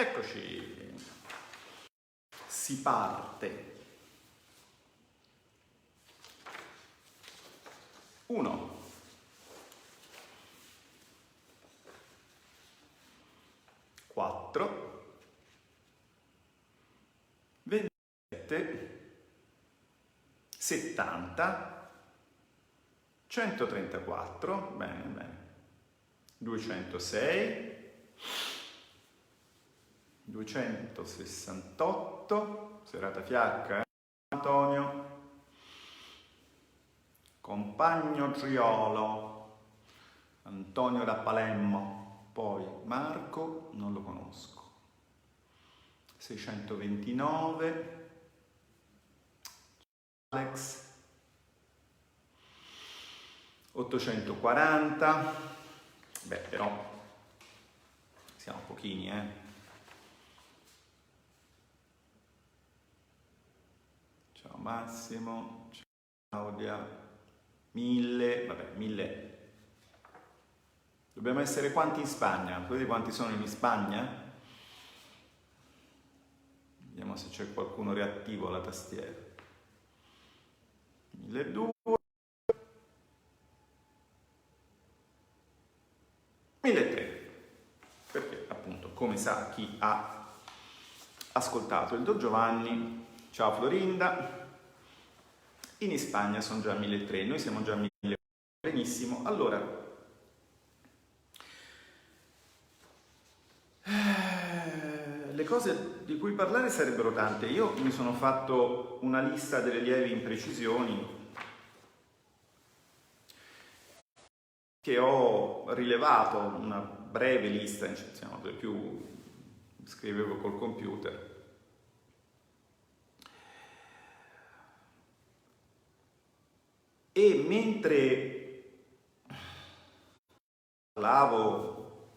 Eccoci, si parte. 1, 4, 27, 70, 134, bene, 206, 268, serata fiacca, Antonio, compagno Triolo, Antonio da Palermo, poi Marco, non lo conosco, 629, Alex, 840, beh però siamo pochini, Ciao Massimo, ciao Claudia, 1000, vabbè 1000. Dobbiamo essere quanti in Spagna? Vedete quanti sono in Spagna? Vediamo se c'è qualcuno reattivo alla tastiera. 1200, 1300. Perché appunto, come sa chi ha ascoltato il Don Giovanni, ciao Florinda, in Spagna sono già 1300, noi siamo già 1000. Benissimo, allora le cose di cui parlare sarebbero tante. Io mi sono fatto una lista delle lievi imprecisioni che ho rilevato, una breve lista, insomma, per più scrivevo col computer. E mentre parlavo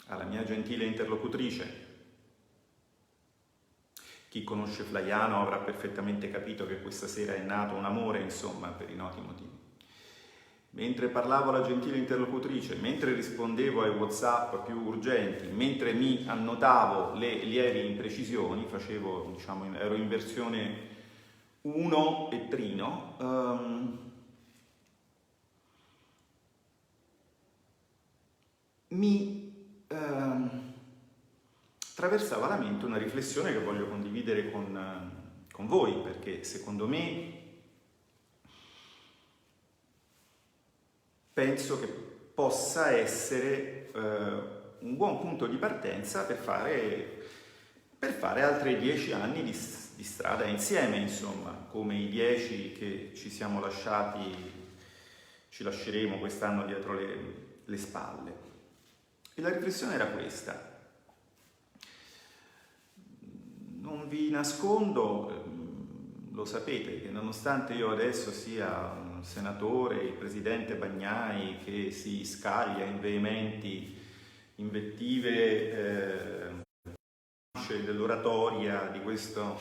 alla mia gentile interlocutrice, chi conosce Flaiano avrà perfettamente capito che questa sera è nato un amore, insomma, per i noti motivi. Mentre parlavo alla gentile interlocutrice, mentre rispondevo ai WhatsApp più urgenti, mentre mi annotavo le lievi imprecisioni, facevo, diciamo, ero in versione 1 e trino, mi attraversava la mente una riflessione che voglio condividere con voi, perché secondo me penso che possa essere un buon punto di partenza per fare altri 10 anni di strada insieme, insomma, come i 10 che ci siamo lasciati, ci lasceremo quest'anno dietro le spalle. E la riflessione era questa. Non vi nascondo, lo sapete, che nonostante io adesso sia un senatore, il presidente Bagnai che si scaglia in veementi invettive dell'oratoria di questa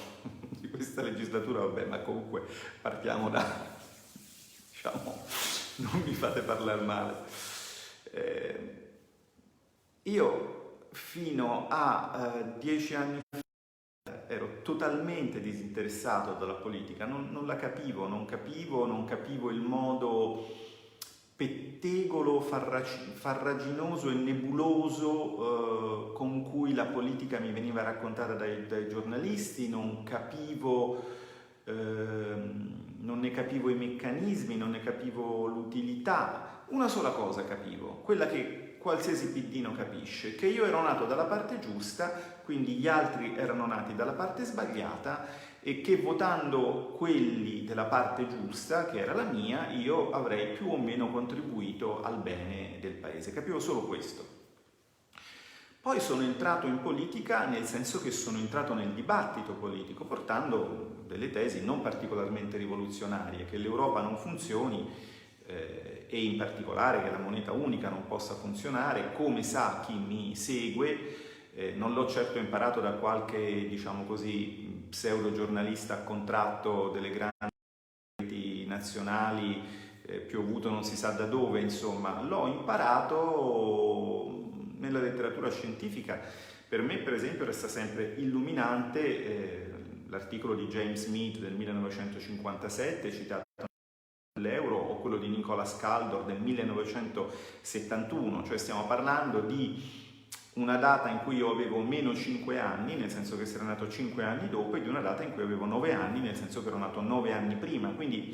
legislatura, vabbè, ma comunque partiamo da, diciamo, non mi fate parlare male. Io fino a 10 anni fa ero totalmente disinteressato dalla politica, non la capivo, non capivo il modo pettegolo, farraginoso e nebuloso con cui la politica mi veniva raccontata dai giornalisti, non ne capivo i meccanismi, non ne capivo l'utilità. Una sola cosa capivo, quella che qualsiasi piddino capisce, che io ero nato dalla parte giusta, quindi gli altri erano nati dalla parte sbagliata e che votando quelli della parte giusta, che era la mia, io avrei più o meno contribuito al bene del paese. Capivo solo questo. Poi sono entrato in politica nel senso che sono entrato nel dibattito politico, portando delle tesi non particolarmente rivoluzionarie, che l'Europa non funzioni, e in particolare che la moneta unica non possa funzionare. Come sa chi mi segue, non l'ho certo imparato da qualche, diciamo così, pseudo giornalista a contratto delle grandi reti nazionali, piovuto non si sa da dove, insomma, l'ho imparato nella letteratura scientifica, per me per esempio resta sempre illuminante l'articolo di James Mead del 1957 citato l'euro, o quello di Nicholas Kaldor del 1971, cioè stiamo parlando di una data in cui io avevo meno 5 anni, nel senso che sarei nato 5 anni dopo, e di una data in cui avevo 9 anni, nel senso che ero nato 9 anni prima, quindi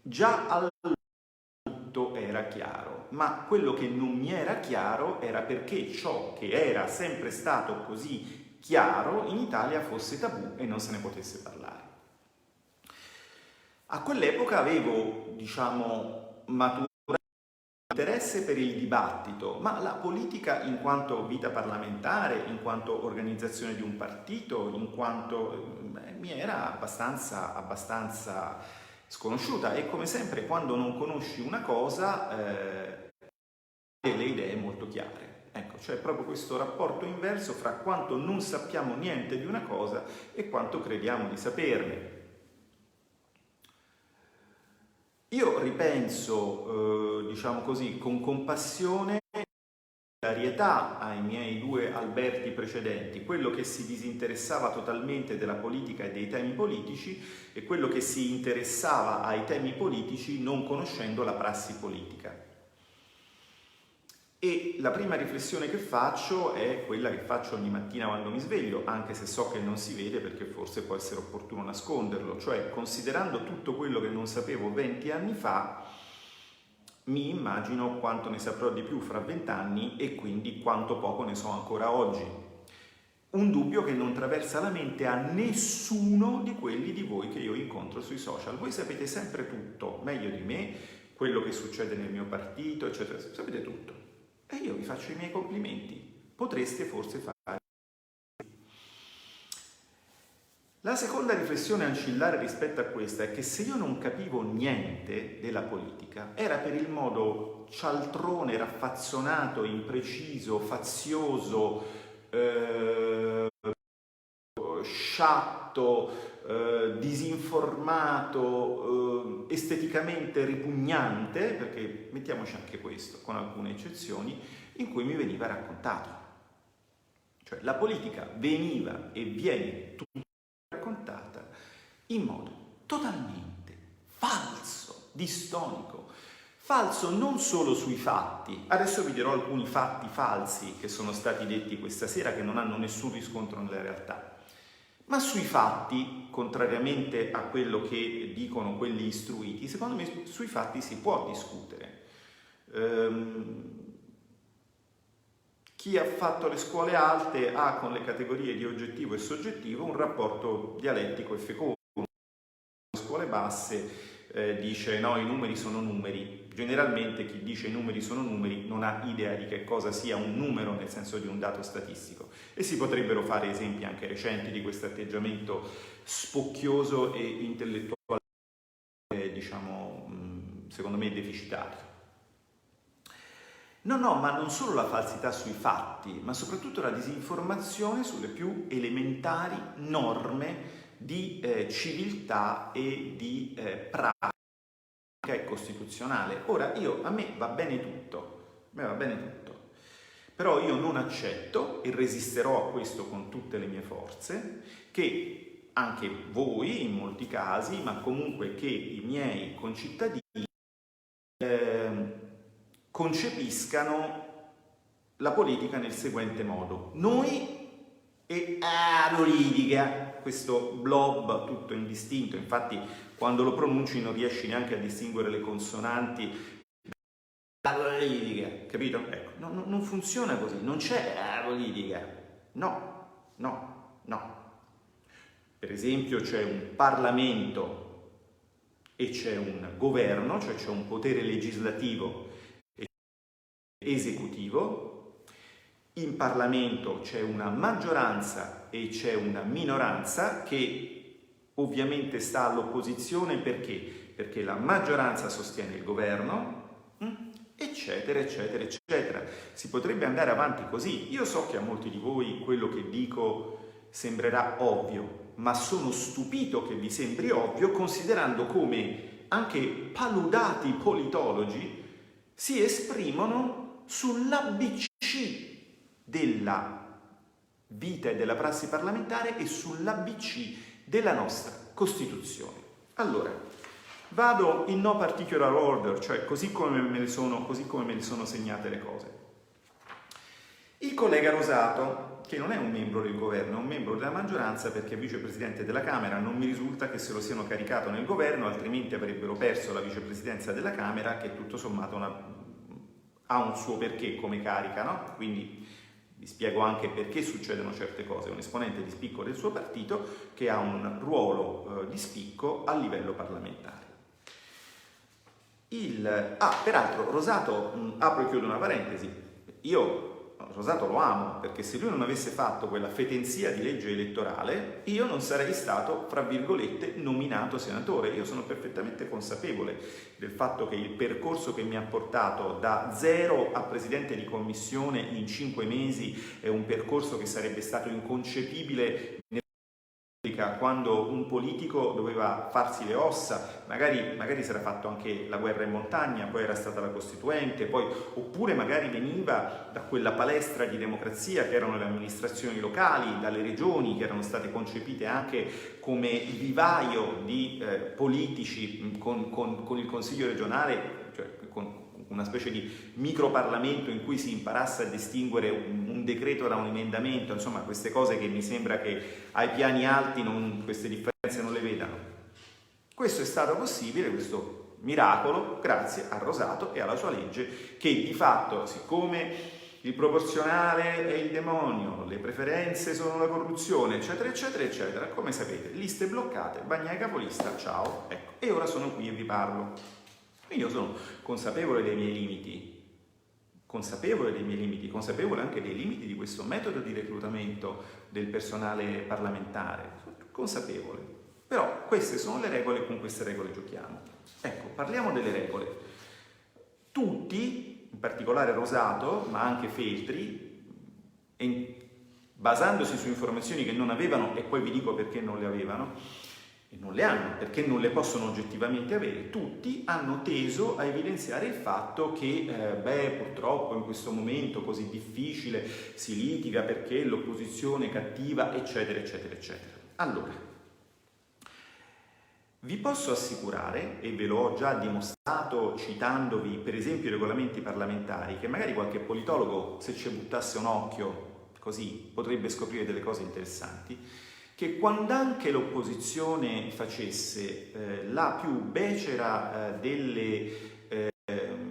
già allora tutto era chiaro, ma quello che non mi era chiaro era perché ciò che era sempre stato così chiaro in Italia fosse tabù e non se ne potesse parlare. A quell'epoca avevo, diciamo, maturato interesse per il dibattito, ma la politica in quanto vita parlamentare, in quanto organizzazione di un partito, in quanto mi era abbastanza sconosciuta, e come sempre quando non conosci una cosa le idee molto chiare. Ecco, c'è proprio questo rapporto inverso fra quanto non sappiamo niente di una cosa e quanto crediamo di saperne. Io ripenso, diciamo così, con compassione e solidarietà ai miei due Alberti precedenti, quello che si disinteressava totalmente della politica e dei temi politici e quello che si interessava ai temi politici non conoscendo la prassi politica. E la prima riflessione che faccio è quella che faccio ogni mattina quando mi sveglio, anche se so che non si vede perché forse può essere opportuno nasconderlo, cioè considerando tutto quello che non sapevo 20 anni fa, mi immagino quanto ne saprò di più fra 20 anni e quindi quanto poco ne so ancora oggi. Un dubbio che non traversa la mente a nessuno di quelli di voi che io incontro sui social. Voi sapete sempre tutto, meglio di me, quello che succede nel mio partito, eccetera, sapete tutto. E io vi faccio i miei complimenti, potreste forse fare. La seconda riflessione ancillare rispetto a questa è che se io non capivo niente della politica era per il modo cialtrone, raffazzonato, impreciso, fazioso, sciatto, disinformato, esteticamente ripugnante, perché mettiamoci anche questo, con alcune eccezioni, in cui mi veniva raccontato. Cioè la politica veniva e viene tutta raccontata in modo totalmente falso, distonico. Falso non solo sui fatti, adesso vi dirò alcuni fatti falsi che sono stati detti questa sera che non hanno nessun riscontro nella realtà. Ma sui fatti, contrariamente a quello che dicono quelli istruiti, secondo me sui fatti si può discutere. Chi ha fatto le scuole alte ha con le categorie di oggettivo e soggettivo un rapporto dialettico e fecondo. Le scuole basse dice no, i numeri sono numeri. Generalmente chi dice i numeri sono numeri non ha idea di che cosa sia un numero nel senso di un dato statistico, e si potrebbero fare esempi anche recenti di questo atteggiamento spocchioso e intellettuale, diciamo, secondo me deficitario. No, ma non solo la falsità sui fatti, ma soprattutto la disinformazione sulle più elementari norme di civiltà e di pratica e costituzionale. Ora, a me va bene tutto, però io non accetto, e resisterò a questo con tutte le mie forze, che anche voi in molti casi, ma comunque che i miei concittadini concepiscano la politica nel seguente modo: noi e politica, questo blob tutto indistinto, infatti quando lo pronunci non riesci neanche a distinguere le consonanti. La politica, capito? Ecco, non funziona così, non c'è la politica, no. Per esempio c'è un Parlamento e c'è un governo, cioè c'è un potere legislativo e esecutivo. In Parlamento c'è una maggioranza e c'è una minoranza che ovviamente sta all'opposizione perché la maggioranza sostiene il governo, eccetera. Si potrebbe andare avanti così. Io so che a molti di voi quello che dico sembrerà ovvio, ma sono stupito che vi sembri ovvio, considerando come anche paludati politologi si esprimono sull'ABC della vita e della prassi parlamentare e sull'ABC della nostra Costituzione. Allora, vado in no particular order, cioè così come me le sono segnate le cose. Il collega Rosato, che non è un membro del governo, è un membro della maggioranza perché è vicepresidente della Camera, non mi risulta che se lo siano caricato nel governo, altrimenti avrebbero perso la vicepresidenza della Camera, che tutto sommato ha un suo perché come carica, no? Quindi vi spiego anche perché succedono certe cose. È un esponente di spicco del suo partito che ha un ruolo di spicco a livello parlamentare. Peraltro, Rosato, apro e chiudo una parentesi, io Rosato lo amo, perché se lui non avesse fatto quella fetenzia di legge elettorale, io non sarei stato, fra virgolette, nominato senatore. Io sono perfettamente consapevole del fatto che il percorso che mi ha portato da 0 a presidente di commissione in 5 mesi è un percorso che sarebbe stato inconcepibile quando un politico doveva farsi le ossa, magari si era fatto anche la guerra in montagna, poi era stata la Costituente, oppure magari veniva da quella palestra di democrazia che erano le amministrazioni locali, dalle regioni che erano state concepite anche come vivaio di politici con il Consiglio regionale, cioè con una specie di microparlamento in cui si imparasse a distinguere un decreto da un emendamento, insomma queste cose che mi sembra che ai piani alti queste differenze non le vedano. Questo è stato possibile, questo miracolo, grazie a Rosato e alla sua legge che di fatto, siccome il proporzionale è il demonio, le preferenze sono la corruzione, eccetera, eccetera, eccetera, come sapete, liste bloccate, bagnai capolista, ciao, ecco, e ora sono qui e vi parlo. Io sono consapevole dei miei limiti, consapevole anche dei limiti di questo metodo di reclutamento del personale parlamentare, consapevole. Però queste sono le regole e con queste regole giochiamo. Ecco, parliamo delle regole. Tutti, in particolare Rosato, ma anche Feltri, basandosi su informazioni che non avevano, e poi vi dico perché non le avevano, e non le hanno, perché non le possono oggettivamente avere, tutti hanno teso a evidenziare il fatto che, purtroppo in questo momento così difficile si litiga perché l'opposizione è cattiva, eccetera, eccetera, eccetera. Allora, vi posso assicurare, e ve l'ho già dimostrato citandovi per esempio i regolamenti parlamentari, che magari qualche politologo, se ci buttasse un occhio, così potrebbe scoprire delle cose interessanti, che quando anche l'opposizione facesse la più becera delle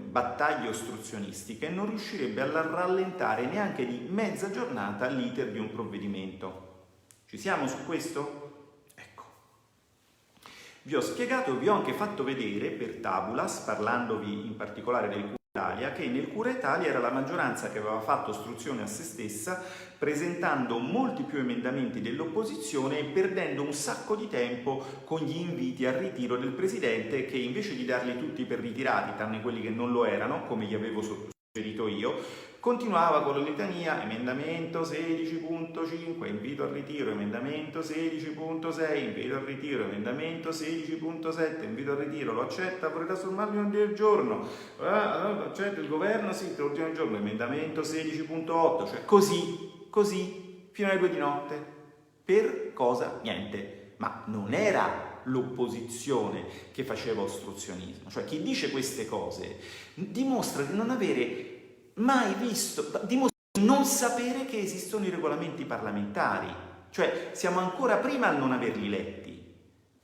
battaglie ostruzionistiche non riuscirebbe a rallentare neanche di mezza giornata l'iter di un provvedimento. Ci siamo su questo? Ecco. Vi ho spiegato, vi ho anche fatto vedere per tabulas, parlandovi in particolare del Cura Italia, che nel Cura Italia era la maggioranza che aveva fatto ostruzione a se stessa, presentando molti più emendamenti dell'opposizione e perdendo un sacco di tempo con gli inviti al ritiro del Presidente, che invece di darli tutti per ritirati, tranne quelli che non lo erano, come gli avevo suggerito io, continuava con la litania: emendamento 16.5, invito al ritiro, emendamento 16.6, invito al ritiro, emendamento 16.7, invito al ritiro, lo accetta, vorrei trasformarlo in ordine del giorno, accetta il governo, sì, per l'ordine del giorno, emendamento 16.8, cioè così, fino alle 2 di notte. Per cosa? Niente. Ma non era l'opposizione che faceva ostruzionismo. Cioè chi dice queste cose dimostra di non avere mai visto, dimostra di non sapere che esistono i regolamenti parlamentari. Cioè siamo ancora prima al non averli letti.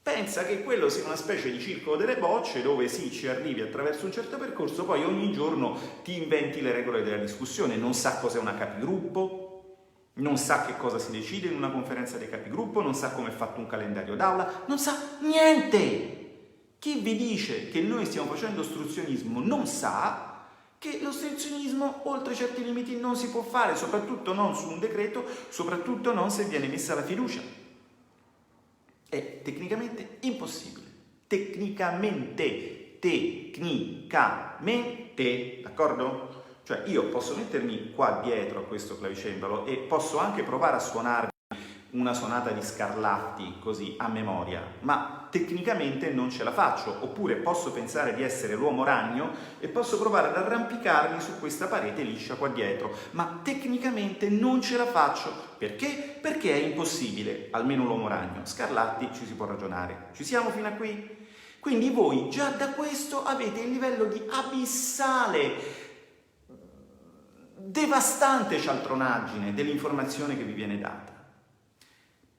Pensa che quello sia una specie di circolo delle bocce dove sì, ci arrivi attraverso un certo percorso, poi ogni giorno ti inventi le regole della discussione, non sa cos'è una capigruppo, non sa che cosa si decide in una conferenza dei capigruppo, non sa come è fatto un calendario d'aula, non sa niente. Chi vi dice che noi stiamo facendo ostruzionismo non sa che l'ostruzionismo oltre certi limiti non si può fare, soprattutto non su un decreto, soprattutto non se viene messa la fiducia. È tecnicamente impossibile. Tecnicamente, d'accordo? Cioè io posso mettermi qua dietro a questo clavicembalo e posso anche provare a suonarvi una sonata di Scarlatti così a memoria, ma tecnicamente non ce la faccio, oppure posso pensare di essere l'uomo ragno e posso provare ad arrampicarmi su questa parete liscia qua dietro, ma tecnicamente non ce la faccio. Perché? Perché è impossibile, almeno l'uomo ragno. Scarlatti ci si può ragionare. Ci siamo fino a qui? Quindi voi già da questo avete il livello di abissale, devastante cialtronaggine dell'informazione che vi viene data.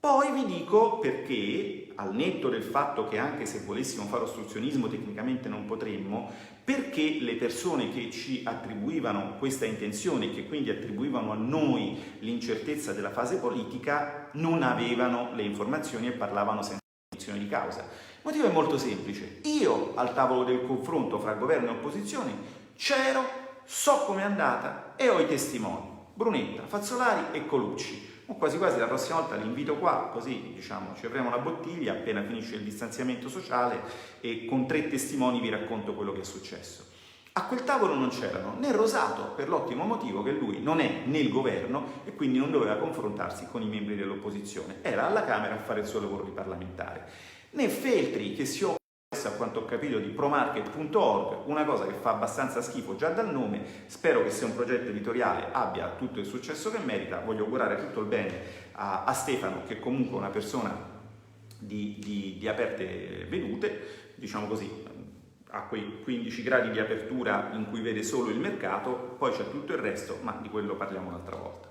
Poi vi dico perché, al netto del fatto che anche se volessimo fare ostruzionismo tecnicamente non potremmo, perché le persone che ci attribuivano questa intenzione, che quindi attribuivano a noi l'incertezza della fase politica, non avevano le informazioni e parlavano senza cognizione di causa. Il motivo è molto semplice. Io al tavolo del confronto fra governo e opposizione c'ero, so com'è andata e ho i testimoni. Brunetta, Fazzolari e Colucci. Quasi quasi la prossima volta li invito qua, così diciamo ci apriamo una bottiglia appena finisce il distanziamento sociale e con 3 testimoni vi racconto quello che è successo. A quel tavolo non c'erano né Rosato, per l'ottimo motivo che lui non è nel governo e quindi non doveva confrontarsi con i membri dell'opposizione, era alla Camera a fare il suo lavoro di parlamentare, né Feltri, che si occupa, a quanto ho capito, di promarket.org, una cosa che fa abbastanza schifo già dal nome. Spero che sia un progetto editoriale abbia tutto il successo che merita. Voglio augurare tutto il bene a Stefano, che comunque è una persona di aperte vedute, diciamo così, ha quei 15 gradi di apertura in cui vede solo il mercato, poi c'è tutto il resto, ma di quello parliamo un'altra volta.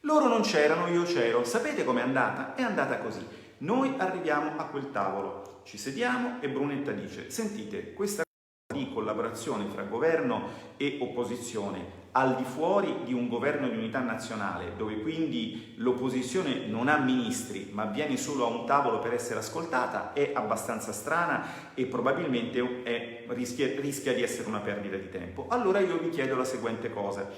Loro non c'erano, io c'ero. Sapete com'è andata? È andata così. Noi arriviamo a quel tavolo, ci sediamo e Brunetta dice: sentite, questa cosa di collaborazione fra governo e opposizione al di fuori di un governo di unità nazionale, dove quindi l'opposizione non ha ministri ma viene solo a un tavolo per essere ascoltata, è abbastanza strana e probabilmente rischia di essere una perdita di tempo. Allora io vi chiedo la seguente cosa: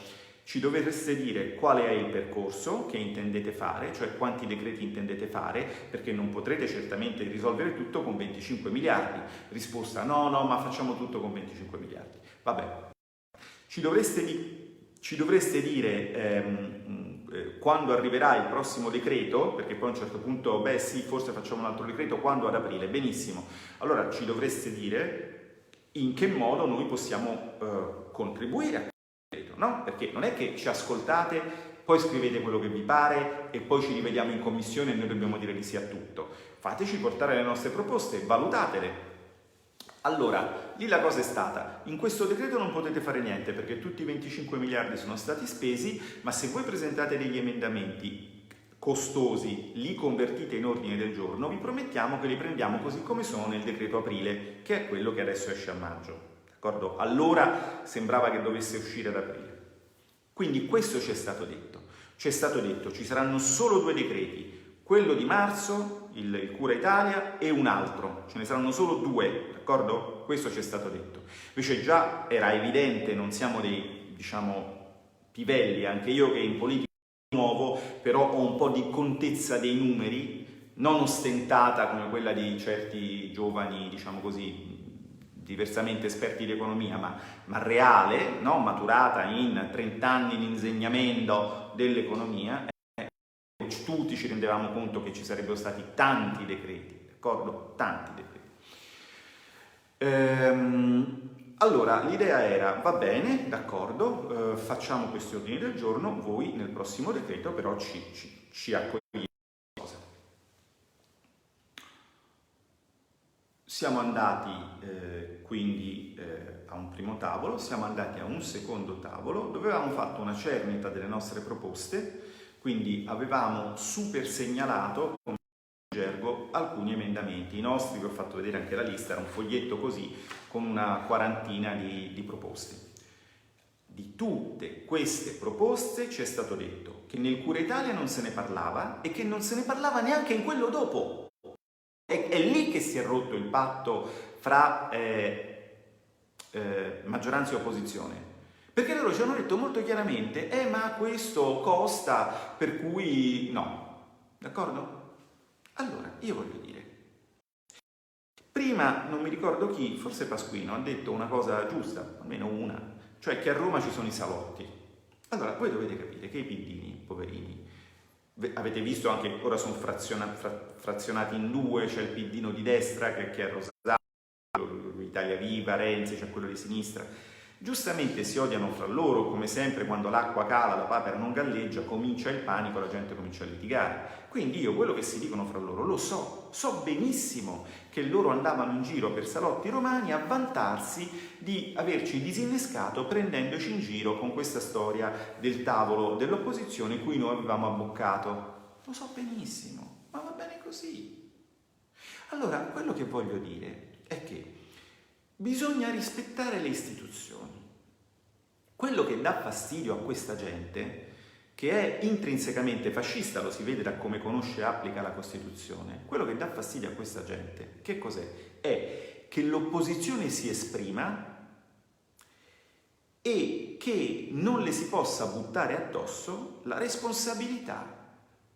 ci dovreste dire quale è il percorso che intendete fare, cioè quanti decreti intendete fare, perché non potrete certamente risolvere tutto con 25 miliardi. Risposta: no, ma facciamo tutto con 25 miliardi. Vabbè. Ci dovreste dire quando arriverà il prossimo decreto, perché poi a un certo punto, beh sì, forse facciamo un altro decreto, quando? Ad aprile. Benissimo. Allora ci dovreste dire in che modo noi possiamo contribuire a no? Perché non è che ci ascoltate, poi scrivete quello che vi pare e poi ci rivediamo in commissione e noi dobbiamo dire di sì a tutto. Fateci portare le nostre proposte, valutatele. Allora, lì la cosa è stata: in questo decreto non potete fare niente perché tutti i 25 miliardi sono stati spesi, ma se voi presentate degli emendamenti costosi, li convertite in ordine del giorno, vi promettiamo che li prendiamo così come sono nel decreto aprile, che è quello che adesso esce a maggio. D'accordo? Allora sembrava che dovesse uscire ad aprile. Quindi questo ci è stato detto. Ci è stato detto: ci saranno solo 2 decreti, quello di marzo, il Cura Italia, e un altro. Ce ne saranno solo 2, d'accordo? Questo ci è stato detto. Invece già era evidente, non siamo dei, pivelli, anche io che in politica nuovo, però ho un po' di contezza dei numeri, non ostentata come quella di certi giovani, diversamente esperti di economia, ma reale, no? Maturata in 30 anni di insegnamento dell'economia. Tutti ci rendevamo conto che ci sarebbero stati tanti decreti, d'accordo? Tanti decreti. Allora, l'idea era: va bene, d'accordo, facciamo questi ordini del giorno, voi nel prossimo decreto però ci accogliete. Siamo andati quindi a un primo tavolo, siamo andati a un secondo tavolo dove avevamo fatto una cernita delle nostre proposte, quindi avevamo super segnalato come gergo alcuni emendamenti. I nostri, vi ho fatto vedere anche la lista, era un foglietto così con una quarantina di proposte. Di tutte queste proposte ci è stato detto che nel Cura Italia non se ne parlava e che non se ne parlava neanche in quello dopo. È lì che si è rotto il patto fra maggioranza e opposizione, perché loro ci hanno detto molto chiaramente: ma questo costa, per cui no, d'accordo? Allora, io voglio dire, prima non mi ricordo chi, forse Pasquino, ha detto una cosa giusta, almeno una, cioè che a Roma ci sono i salotti. Allora, voi dovete capire che i piddini, poverini, Avete visto anche, ora sono frazionati in due, c'è il piddino di destra che è Rosario, Italia Viva, Renzi, c'è quello di sinistra. Giustamente si odiano fra loro, come sempre quando l'acqua cala, la papera non galleggia, comincia il panico, la gente comincia a litigare. Quindi io quello che si dicono fra loro lo so benissimo che loro andavano in giro per salotti romani a vantarsi di averci disinnescato prendendoci in giro con questa storia del tavolo dell'opposizione cui noi avevamo abboccato. Lo so benissimo, ma va bene così. Allora, quello che voglio dire è che bisogna rispettare le istituzioni. Quello che dà fastidio a questa gente, che è intrinsecamente fascista, lo si vede da come conosce e applica la Costituzione, quello che dà fastidio a questa gente, che cos'è? È che l'opposizione si esprima e che non le si possa buttare addosso la responsabilità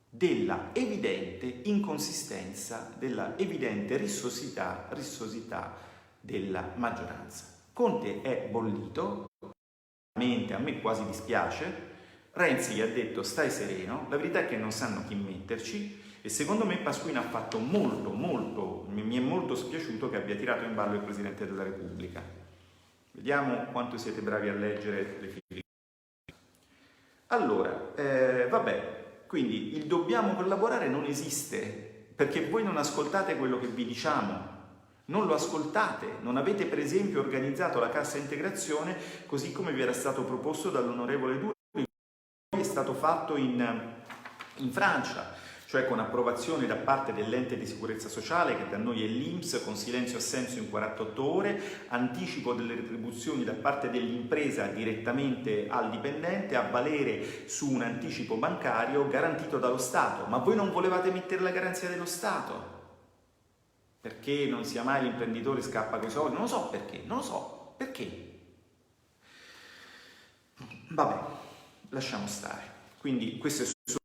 della evidente inconsistenza, della evidente rissosità della maggioranza. Conte è bollito, a me quasi dispiace. Renzi gli ha detto stai sereno, la verità è che non sanno chi metterci e secondo me Pasquino ha fatto mi è molto spiaciuto che abbia tirato in ballo il Presidente della Repubblica. Vediamo quanto siete bravi a leggere le figure. Allora, vabbè, quindi il dobbiamo collaborare non esiste, perché voi non ascoltate quello che vi diciamo. Non lo ascoltate, non avete per esempio organizzato la cassa integrazione così come vi era stato proposto dall'onorevole Duri, è stato fatto in Francia, cioè con approvazione da parte dell'ente di sicurezza sociale, che da noi è l'INPS, con silenzio assenso in 48 ore, anticipo delle retribuzioni da parte dell'impresa direttamente al dipendente a valere su un anticipo bancario garantito dallo Stato. Ma voi non volevate mettere la garanzia dello Stato? Perché non sia mai l'imprenditore scappa coi soldi? Non lo so perché, non lo so perché. Vabbè, lasciamo stare. Quindi questi sono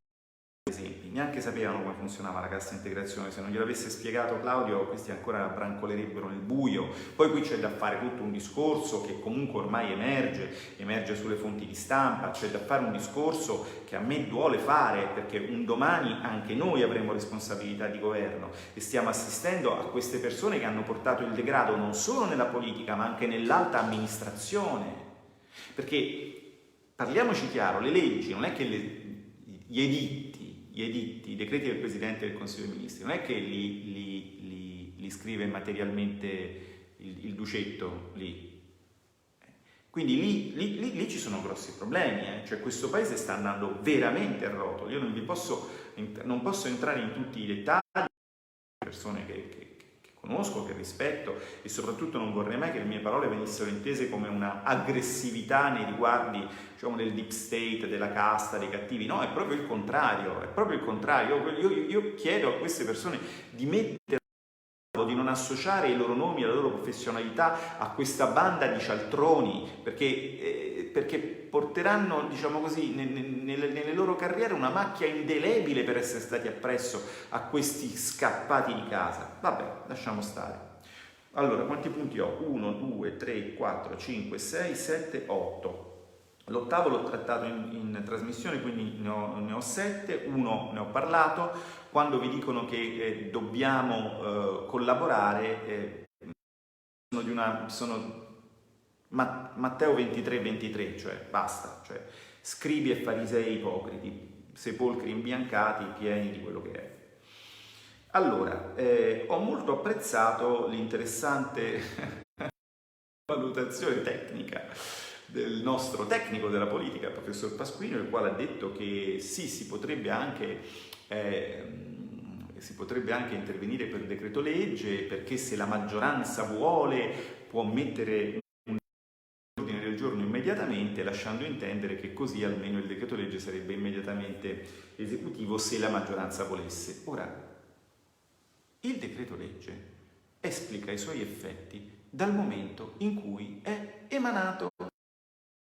esempi, neanche sapevano come funzionava la cassa integrazione, se non gliel'avesse spiegato Claudio questi ancora brancolerebbero nel buio. Poi qui c'è da fare tutto un discorso che comunque ormai emerge sulle fonti di stampa, c'è da fare un discorso che a me duole fare, perché un domani anche noi avremo responsabilità di governo e stiamo assistendo a queste persone che hanno portato il degrado non solo nella politica ma anche nell'alta amministrazione, perché parliamoci chiaro, le leggi non è che gli editti, i decreti del Presidente del Consiglio dei Ministri, non è che li scrive materialmente il Ducetto lì. Quindi lì ci sono grossi problemi, cioè questo paese sta andando veramente a rotolo. Io non posso entrare in tutti i dettagli, persone che conosco, che rispetto e soprattutto non vorrei mai che le mie parole venissero intese come una aggressività nei riguardi, diciamo, del deep state, della casta, dei cattivi. No, è proprio il contrario, Io chiedo a queste persone di mettere, di non associare i loro nomi e la loro professionalità a questa banda di cialtroni, perché porteranno, diciamo così, nelle loro carriere una macchia indelebile per essere stati appresso a questi scappati di casa. Vabbè, lasciamo stare. Allora, quanti punti ho? 1, 2, 3, 4, 5, 6, 7, 8. L'ottavo l'ho trattato in trasmissione, quindi ne ho 7, uno ne ho parlato. Quando vi dicono che dobbiamo collaborare, sono Matteo 23, cioè basta, cioè scribi e farisei ipocriti, sepolcri imbiancati, pieni di quello che è. Allora, ho molto apprezzato l'interessante valutazione tecnica del nostro tecnico della politica, il professor Pasquino, il quale ha detto che sì, si potrebbe anche intervenire per decreto legge, perché se la maggioranza vuole può mettere un ordine del giorno immediatamente, lasciando intendere che così almeno il decreto legge sarebbe immediatamente esecutivo se la maggioranza volesse. Ora, il decreto legge esplica i suoi effetti dal momento in cui è emanato, dal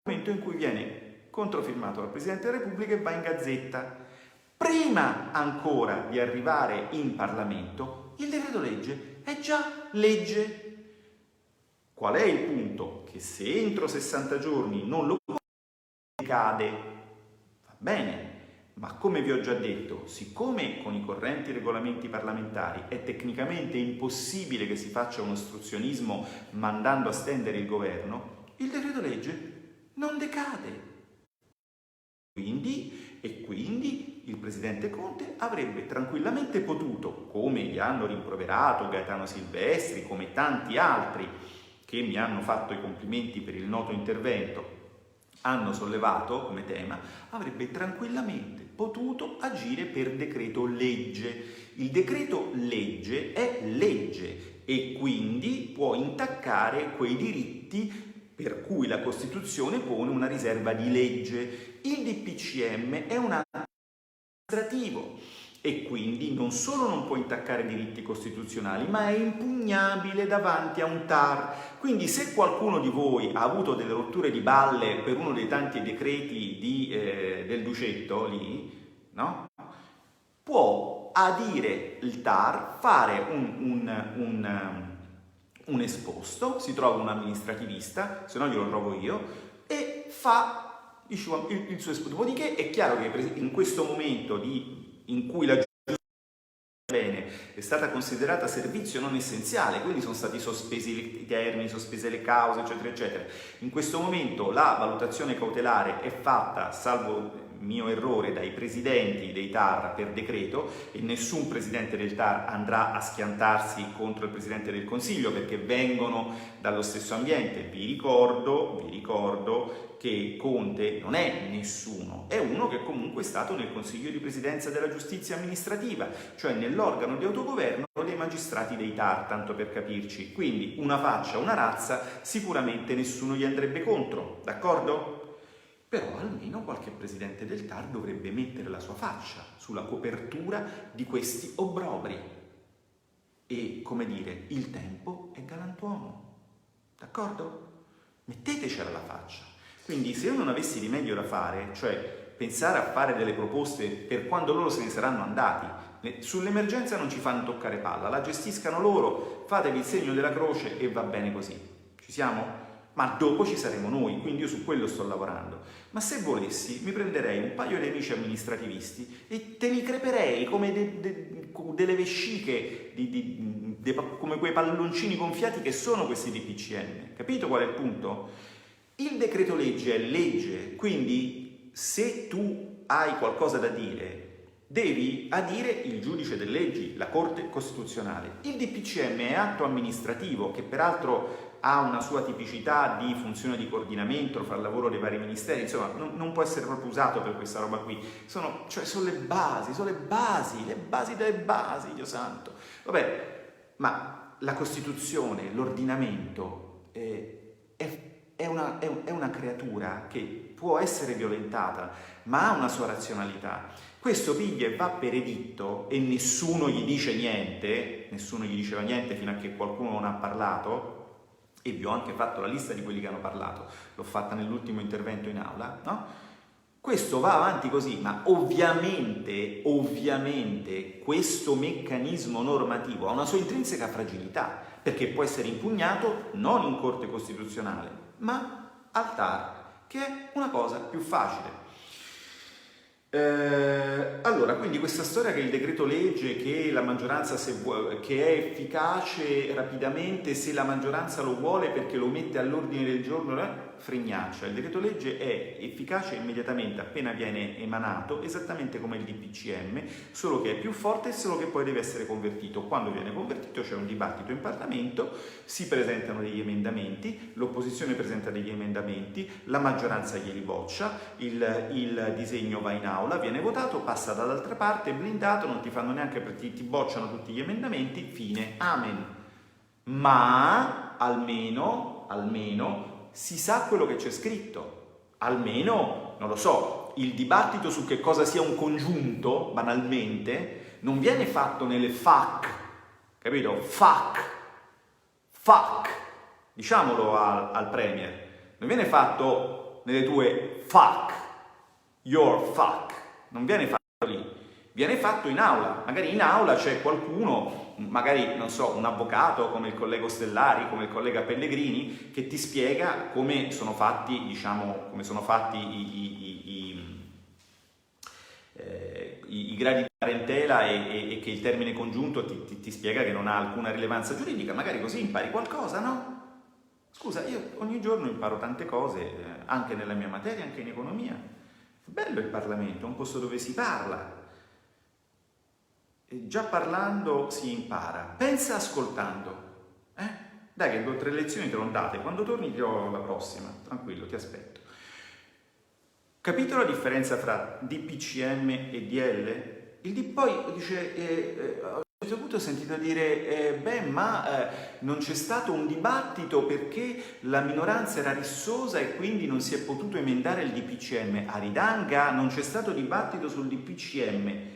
momento in cui viene controfirmato dal Presidente della Repubblica e va in Gazzetta. Prima ancora di arrivare in Parlamento, il decreto legge è già legge. Qual è il punto? Che se entro 60 giorni non lo cade, va bene, Ma come vi ho già detto, siccome con i correnti regolamenti parlamentari è tecnicamente impossibile che si faccia un ostruzionismo mandando a stendere il governo, il decreto legge non decade. Quindi il presidente Conte avrebbe tranquillamente potuto, come gli hanno rimproverato Gaetano Silvestri, come tanti altri che mi hanno fatto i complimenti per il noto intervento, hanno sollevato come tema, avrebbe tranquillamente potuto agire per decreto legge. Il decreto legge è legge e quindi può intaccare quei diritti per cui la Costituzione pone una riserva di legge. Il DPCM è un atto amministrativo e quindi non solo non può intaccare diritti costituzionali, ma è impugnabile davanti a un TAR. Quindi se qualcuno di voi ha avuto delle rotture di balle per uno dei tanti decreti del Ducetto lì, no? Può adire il TAR, fare un esposto, si trova un amministrativista, se no glielo trovo io, e fa il suo esposto. Dopodiché è chiaro che in questo momento in cui la bene è stata considerata servizio non essenziale, quindi sono stati sospesi i termini, sospese le cause, eccetera, eccetera. In questo momento la valutazione cautelare è fatta, salvo mio errore, dai presidenti dei TAR per decreto e nessun presidente del TAR andrà a schiantarsi contro il presidente del Consiglio perché vengono dallo stesso ambiente. Vi ricordo che Conte non è nessuno, è uno che comunque è stato nel Consiglio di Presidenza della Giustizia Amministrativa, cioè nell'organo di autogoverno dei magistrati dei TAR, tanto per capirci. Quindi una faccia, una razza, sicuramente nessuno gli andrebbe contro, d'accordo? Però almeno qualche presidente del TAR dovrebbe mettere la sua faccia sulla copertura di questi obbrobri. E, come dire, il tempo è galantuomo, d'accordo? Mettetecela la faccia. Quindi se io non avessi rimedio da fare, cioè pensare a fare delle proposte per quando loro se ne saranno andati, sull'emergenza non ci fanno toccare palla, la gestiscano loro, fatevi il segno della croce e va bene così. Ci siamo? Ma dopo ci saremo noi, quindi io su quello sto lavorando. Ma se volessi, mi prenderei un paio di amici amministrativisti e te li creperei come delle vesciche, come quei palloncini gonfiati che sono questi DPCM. Capito qual è il punto? Il decreto legge è legge, quindi se tu hai qualcosa da dire, devi adire il giudice delle leggi, la Corte Costituzionale. Il DPCM è atto amministrativo che peraltro ha una sua tipicità di funzione di coordinamento fra il lavoro dei vari ministeri, insomma non può essere proprio usato per questa roba qui, sono le basi delle basi, Dio santo. Vabbè, ma la Costituzione, l'ordinamento è una creatura che può essere violentata, ma ha una sua razionalità. Questo piglia e va per editto e nessuno gli dice niente, nessuno gli diceva niente fino a che qualcuno non ha parlato, e vi ho anche fatto la lista di quelli che hanno parlato, l'ho fatta nell'ultimo intervento in aula, no? Questo va avanti così, ma ovviamente questo meccanismo normativo ha una sua intrinseca fragilità, perché può essere impugnato non in Corte Costituzionale, ma al TAR, che è una cosa più facile. Allora, quindi questa storia che il decreto legge, che la maggioranza che è efficace rapidamente se la maggioranza lo vuole perché lo mette all'ordine del giorno, fregnaccia. Il decreto legge è efficace immediatamente appena viene emanato, esattamente come il DPCM, solo che è più forte e solo che poi deve essere convertito. Quando viene convertito c'è un dibattito in Parlamento, si presentano degli emendamenti, l'opposizione presenta degli emendamenti, la maggioranza glieli boccia, il disegno va in aula, viene votato, passa dall'altra parte, blindato, non ti fanno neanche perché ti bocciano tutti gli emendamenti, fine, amen. Ma almeno si sa quello che c'è scritto, almeno, non lo so, il dibattito su che cosa sia un congiunto, banalmente, non viene fatto nelle FAQ, capito? FAQ, diciamolo al Premier, non viene fatto nelle tue FAQ, your FAQ, non viene fatto lì, viene fatto in aula, magari in aula c'è qualcuno, magari, non so, un avvocato come il collega Ostellari, come il collega Pellegrini, che ti spiega come sono fatti, diciamo, come sono fatti i gradi di parentela e che il termine congiunto ti spiega che non ha alcuna rilevanza giuridica, magari così impari qualcosa, no? Scusa, io ogni giorno imparo tante cose, anche nella mia materia, anche in economia. È bello il Parlamento, è un posto dove si parla. E già parlando si impara. Pensa ascoltando. Dai che 2 o 3 lezioni te l'ho date, quando torni ti do la prossima, tranquillo, ti aspetto. Capito la differenza tra DPCM e DL? Poi dice, a un certo punto ho sentito dire, non c'è stato un dibattito perché la minoranza era rissosa e quindi non si è potuto emendare il DPCM. Aridanga, non c'è stato dibattito sul DPCM.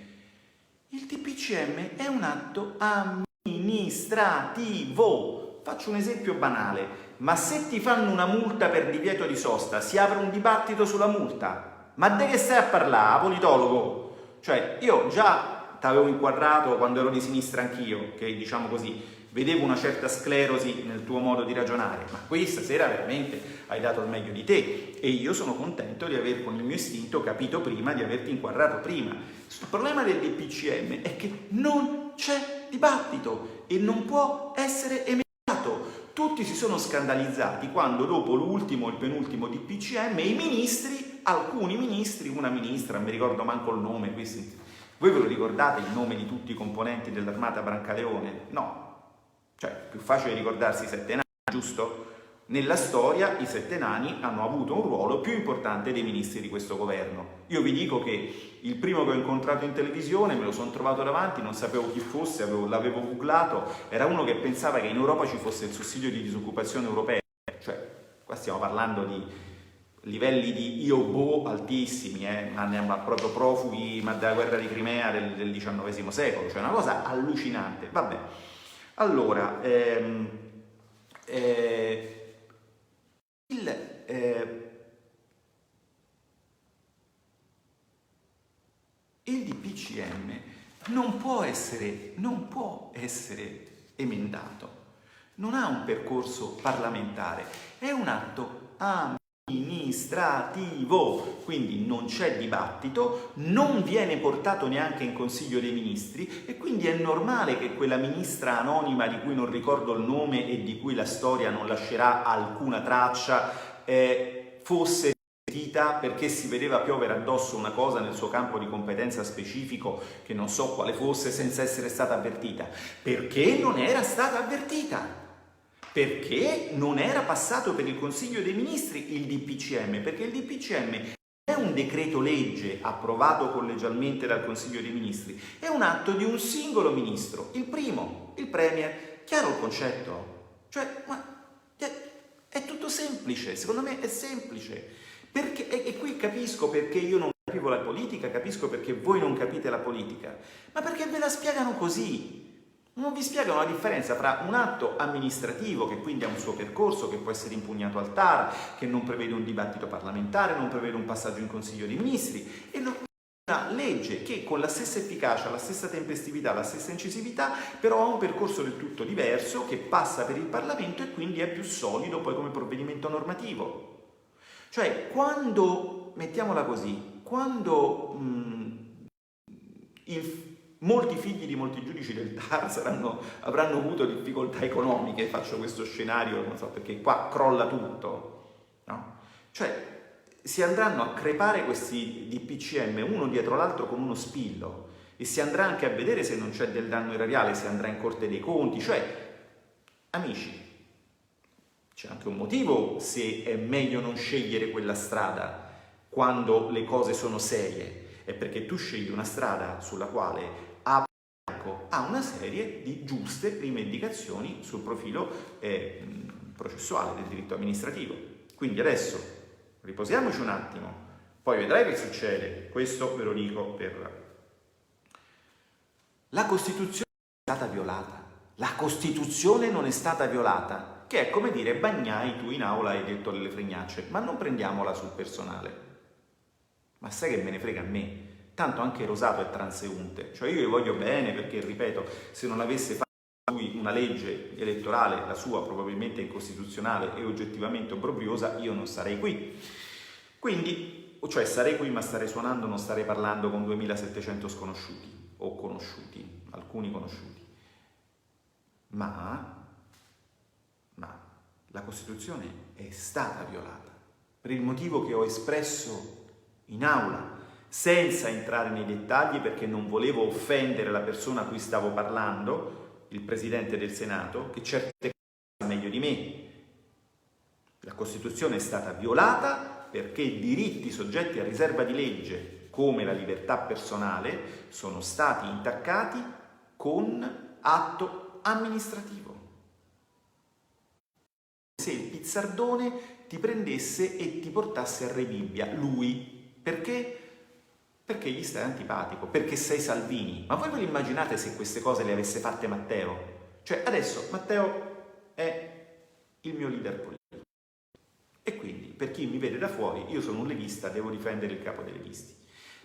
Il DPCM è un atto amministrativo. Faccio un esempio banale, ma se ti fanno una multa per divieto di sosta, si apre un dibattito sulla multa? Ma di che stai a parlare, politologo? Cioè, io già t'avevo inquadrato quando ero di sinistra anch'io, che diciamo così, vedevo una certa sclerosi nel tuo modo di ragionare, ma qui stasera veramente hai dato il meglio di te e io sono contento di aver con il mio istinto capito prima, di averti inquadrato prima. Il problema del DPCM è che non c'è dibattito e non può essere emendato. Tutti si sono scandalizzati quando dopo l'ultimo e il penultimo DPCM i ministri, alcuni ministri, una ministra, non mi ricordo manco il nome, voi ve lo ricordate il nome di tutti i componenti dell'Armata Brancaleone? No, cioè più facile ricordarsi i 7 nani, giusto? Nella storia i 7 nani hanno avuto un ruolo più importante dei ministri di questo governo. Io vi dico che il primo che ho incontrato in televisione, me lo sono trovato davanti, non sapevo chi fosse, l'avevo googlato, era uno che pensava che in Europa ci fosse il sussidio di disoccupazione europeo. Cioè, qua stiamo parlando di livelli di io-boh altissimi, ma proprio profughi ma della guerra di Crimea del XIX secolo, cioè una cosa allucinante. Vabbè, allora, il DPCM non può essere emendato, non ha un percorso parlamentare, è un atto amministrativo, quindi non c'è dibattito, non viene portato neanche in Consiglio dei Ministri e quindi è normale che quella ministra anonima di cui non ricordo il nome e di cui la storia non lascerà alcuna traccia fosse perché si vedeva piovere addosso una cosa nel suo campo di competenza specifico che non so quale fosse senza essere stata avvertita. Perché non era stata avvertita? Perché non era passato per il Consiglio dei Ministri il DPCM? Perché il DPCM è un decreto legge approvato collegialmente dal Consiglio dei Ministri, è un atto di un singolo ministro, il primo, il Premier. Chiaro il concetto? Cioè, è tutto semplice, secondo me è semplice. E qui capisco perché io non capivo la politica, capisco perché voi non capite la politica, ma perché ve la spiegano così. Non vi spiegano la differenza fra un atto amministrativo, che quindi ha un suo percorso, che può essere impugnato al TAR, che non prevede un dibattito parlamentare, non prevede un passaggio in Consiglio dei Ministri, e una legge che con la stessa efficacia, la stessa tempestività, la stessa incisività, però ha un percorso del tutto diverso, che passa per il Parlamento e quindi è più solido poi come provvedimento normativo. Cioè, quando, mettiamola così, quando molti figli di molti giudici del TAR avranno avuto difficoltà economiche, faccio questo scenario, non so perché qua crolla tutto, no? Cioè, si andranno a crepare questi DPCM uno dietro l'altro con uno spillo e si andrà anche a vedere se non c'è del danno erariale, si andrà in Corte dei Conti, cioè, amici, c'è anche un motivo se è meglio non scegliere quella strada quando le cose sono serie, è perché tu scegli una strada sulla quale ha una serie di giuste prime indicazioni sul profilo processuale del diritto amministrativo. Quindi adesso riposiamoci un attimo, poi vedrai che succede, questo ve lo dico per... La Costituzione è stata violata, la Costituzione non è stata violata, che è come dire Bagnai, tu in aula hai detto delle fregnacce, ma non prendiamola sul personale. Ma sai che me ne frega a me? Tanto anche Rosato è transeunte, cioè io gli voglio bene perché, ripeto, se non avesse fatto lui una legge elettorale, la sua probabilmente incostituzionale e oggettivamente obbrobriosa, io non sarei qui. Quindi cioè sarei qui ma starei suonando, non starei parlando con 2700 sconosciuti o conosciuti, alcuni conosciuti. Ma la Costituzione è stata violata per il motivo che ho espresso in aula, senza entrare nei dettagli perché non volevo offendere la persona a cui stavo parlando, il Presidente del Senato, che certe cose sa meglio di me. La Costituzione è stata violata perché i diritti soggetti a riserva di legge, come la libertà personale, sono stati intaccati con atto amministrativo. Se il pizzardone ti prendesse e ti portasse a Re Bibbia, lui, perché? Perché gli stai antipatico, perché sei Salvini. Ma voi ve lo immaginate se queste cose le avesse fatte Matteo? Cioè adesso Matteo è il mio leader politico. E quindi, per chi mi vede da fuori, io sono un leghista, devo difendere il capo dei leghisti.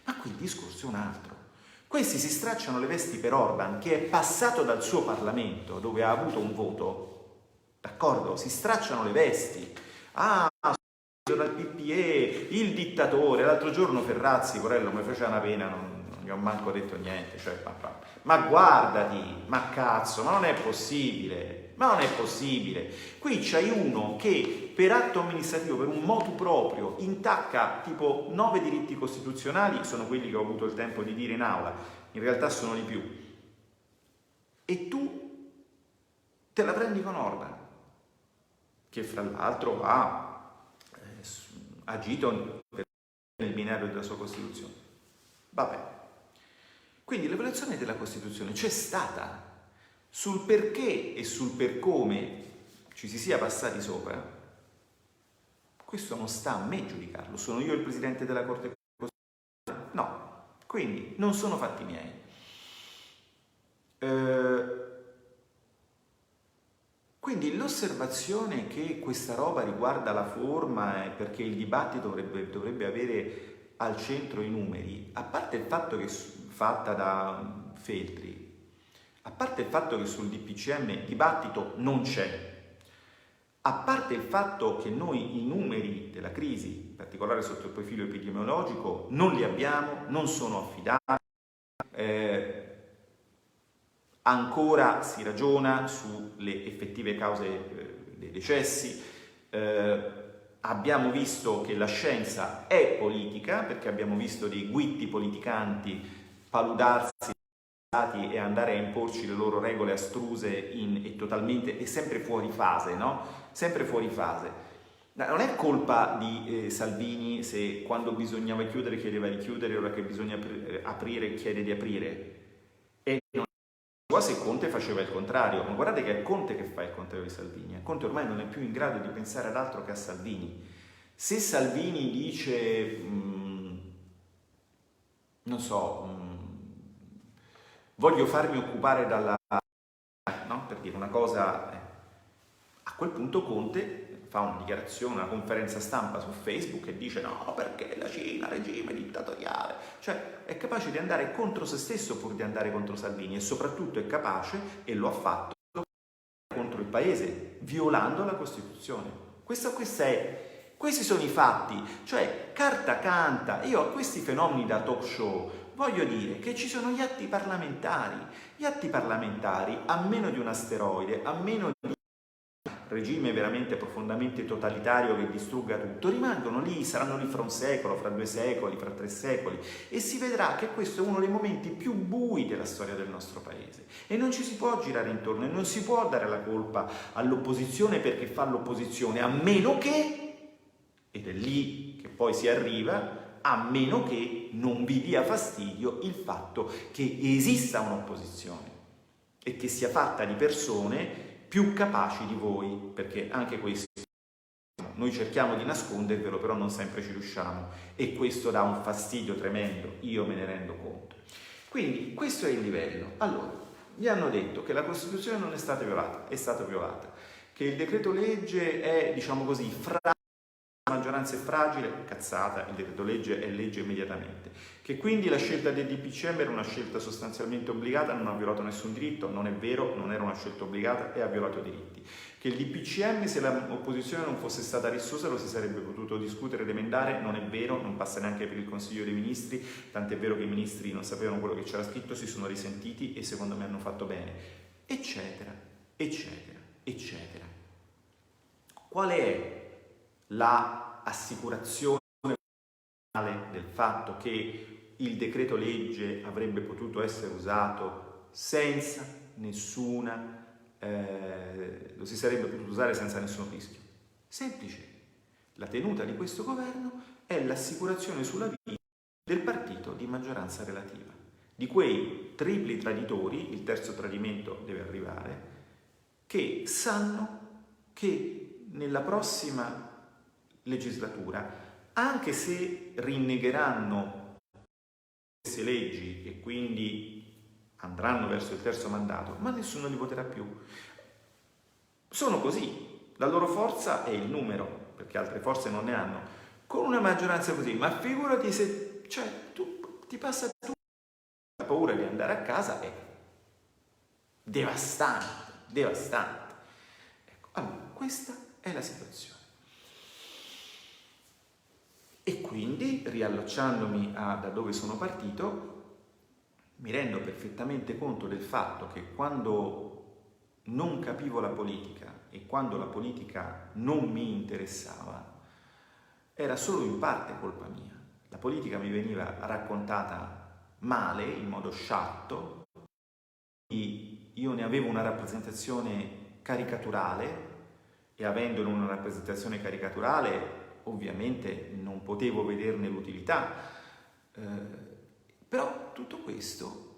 Ma qui il discorso è un altro. Questi si stracciano le vesti per Orban, che è passato dal suo Parlamento, dove ha avuto un voto, d'accordo? Si stracciano le vesti. Ah, sono al PPE, il dittatore. L'altro giorno Ferrazzi, porello, mi faceva una pena, non gli ho manco detto niente. Cioè, ma guardati, ma cazzo, ma non è possibile. Ma non è possibile. Qui c'hai uno che per atto amministrativo, per un motu proprio, intacca tipo 9 diritti costituzionali, sono quelli che ho avuto il tempo di dire in aula, in realtà sono di più. E tu te la prendi con Orban, che fra l'altro ha agito nel binario della sua Costituzione. Vabbè. Quindi la violazione della Costituzione c'è stata. Sul perché e sul per come ci si sia passati sopra, questo non sta a me giudicarlo. Sono io il Presidente della Corte Costituzionale? No. Quindi non sono fatti miei. Quindi l'osservazione che questa roba riguarda la forma e perché il dibattito dovrebbe avere al centro i numeri, a parte il fatto che fatta da Feltri, a parte il fatto che sul DPCM dibattito non c'è, a parte il fatto che noi i numeri della crisi, in particolare sotto il profilo epidemiologico, non li abbiamo, non sono affidabili, ancora si ragiona sulle effettive cause dei decessi, abbiamo visto che la scienza è politica, perché abbiamo visto dei guitti politicanti paludarsi e andare a imporci le loro regole astruse e totalmente e sempre fuori fase, no? Sempre fuori fase. Non è colpa di Salvini se quando bisognava chiudere chiedeva di chiudere, ora che bisogna aprire chiede di aprire. E non è se Conte faceva il contrario, ma guardate che è Conte che fa il contrario di Salvini. Conte ormai non è più in grado di pensare ad altro che a Salvini. Se Salvini dice, non so, voglio farmi occupare dalla... no? Per dire una cosa, a quel punto Conte fa una dichiarazione, una conferenza stampa su Facebook e dice no, perché la Cina, regime dittatoriale, cioè è capace di andare contro se stesso pur di andare contro Salvini e soprattutto è capace, e lo ha fatto, contro il paese, violando la Costituzione. Questi sono i fatti, cioè carta canta. Io a questi fenomeni da talk show voglio dire che ci sono gli atti parlamentari, a meno di un asteroide, a meno di un regime veramente profondamente totalitario che distrugga tutto, rimangono lì, saranno lì fra un secolo, fra 2 secoli, fra 3 secoli e si vedrà che questo è uno dei momenti più bui della storia del nostro paese e non ci si può girare intorno e non si può dare la colpa all'opposizione perché fa l'opposizione, a meno che, ed è lì che poi si arriva, a meno che non vi dia fastidio il fatto che esista un'opposizione e che sia fatta di persone più capaci di voi, perché anche questo noi cerchiamo di nascondervelo, però non sempre ci riusciamo e questo dà un fastidio tremendo, io me ne rendo conto. Quindi questo è il livello. Allora, mi hanno detto che la Costituzione non è stata violata, è stata violata, che il decreto legge è, diciamo così, la maggioranza è fragile, cazzata, il decreto legge è legge immediatamente. Che quindi la scelta del DPCM era una scelta sostanzialmente obbligata, non ha violato nessun diritto, non è vero, non era una scelta obbligata e ha violato diritti. Che il DPCM, se l'opposizione non fosse stata rissosa, lo si sarebbe potuto discutere ed emendare, non è vero, non passa neanche per il Consiglio dei Ministri, tant'è vero che i ministri non sapevano quello che c'era scritto, si sono risentiti e secondo me hanno fatto bene, eccetera, eccetera, eccetera. Qual è la assicurazione del fatto che il decreto legge avrebbe potuto essere usato senza nessuna lo si sarebbe potuto usare senza nessun rischio? Semplice. La tenuta di questo governo è l'assicurazione sulla vita del partito di maggioranza relativa, di quei tripli traditori, il terzo tradimento deve arrivare, che sanno che nella prossima legislatura, anche se rinnegheranno queste leggi e quindi andranno verso il terzo mandato, ma nessuno li voterà più. Sono così, la loro forza è il numero, perché altre forze non ne hanno. Con una maggioranza così, ma figurati se, ti passa tu, la paura di andare a casa è devastante, devastante. Ecco, allora, questa è la situazione. E quindi, riallacciandomi da dove sono partito, mi rendo perfettamente conto del fatto che quando non capivo la politica e quando la politica non mi interessava, era solo in parte colpa mia. La politica mi veniva raccontata male, in modo sciatto, io ne avevo una rappresentazione caricaturale e avendone una rappresentazione caricaturale ovviamente non potevo vederne l'utilità, però tutto questo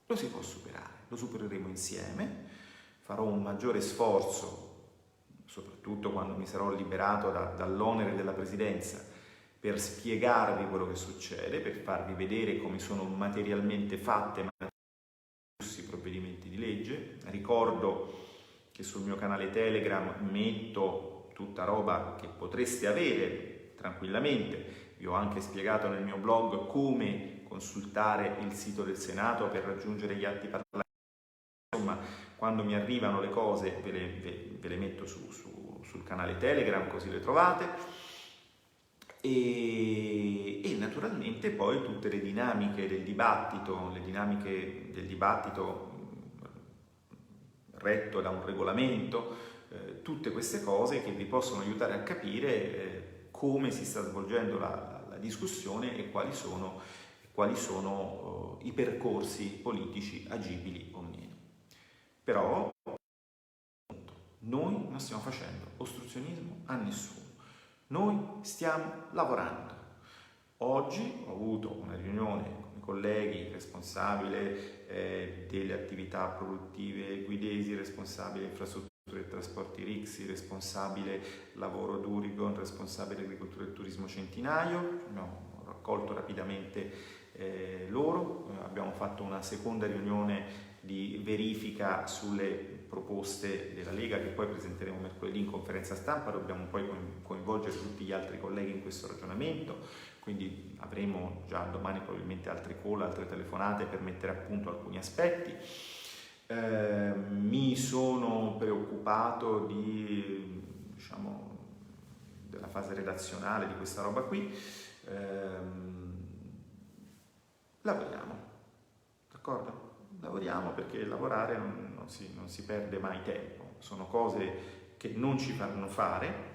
lo si può superare, lo supereremo insieme, farò un maggiore sforzo, soprattutto quando mi sarò liberato dall'onere della presidenza, per spiegarvi quello che succede, per farvi vedere come sono materialmente fatte i provvedimenti di legge. Ricordo che sul mio canale Telegram metto tutta roba che potreste avere tranquillamente. Vi ho anche spiegato nel mio blog come consultare il sito del Senato per raggiungere gli atti parlamentari. Insomma, quando mi arrivano le cose ve le metto sul canale Telegram, così le trovate. E naturalmente poi tutte le dinamiche del dibattito, retto da un regolamento, tutte queste cose che vi possono aiutare a capire come si sta svolgendo la discussione e quali sono i percorsi politici agibili o meno. Però noi non stiamo facendo ostruzionismo a nessuno, noi stiamo lavorando. Oggi ho avuto una riunione con i colleghi, responsabile delle attività produttive guidesi, responsabile infrastrutture e trasporti Rixi, responsabile lavoro Durigon, responsabile agricoltura e turismo Centinaio. Abbiamo raccolto rapidamente loro, abbiamo fatto una seconda riunione di verifica sulle proposte della Lega che poi presenteremo mercoledì in conferenza stampa. Dobbiamo poi coinvolgere tutti gli altri colleghi in questo ragionamento, quindi avremo già domani probabilmente altre call, altre telefonate per mettere a punto alcuni aspetti. Mi sono preoccupato della fase redazionale di questa roba qui. Lavoriamo, d'accordo? Lavoriamo perché lavorare non si perde mai tempo, sono cose che non ci fanno fare,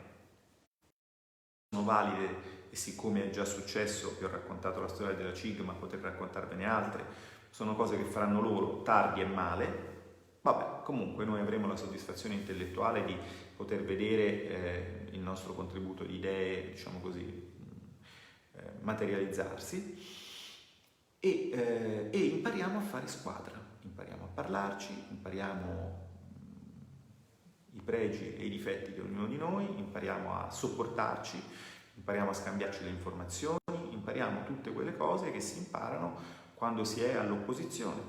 sono valide e siccome è già successo, vi ho raccontato la storia della CIG ma potrei raccontarvene altre, sono cose che faranno loro tardi e male. Vabbè, comunque noi avremo la soddisfazione intellettuale di poter vedere il nostro contributo di idee, diciamo così, materializzarsi. E impariamo a fare squadra, impariamo a parlarci, impariamo i pregi e i difetti di ognuno di noi, impariamo a sopportarci, impariamo a scambiarci le informazioni, impariamo tutte quelle cose che si imparano quando si è all'opposizione.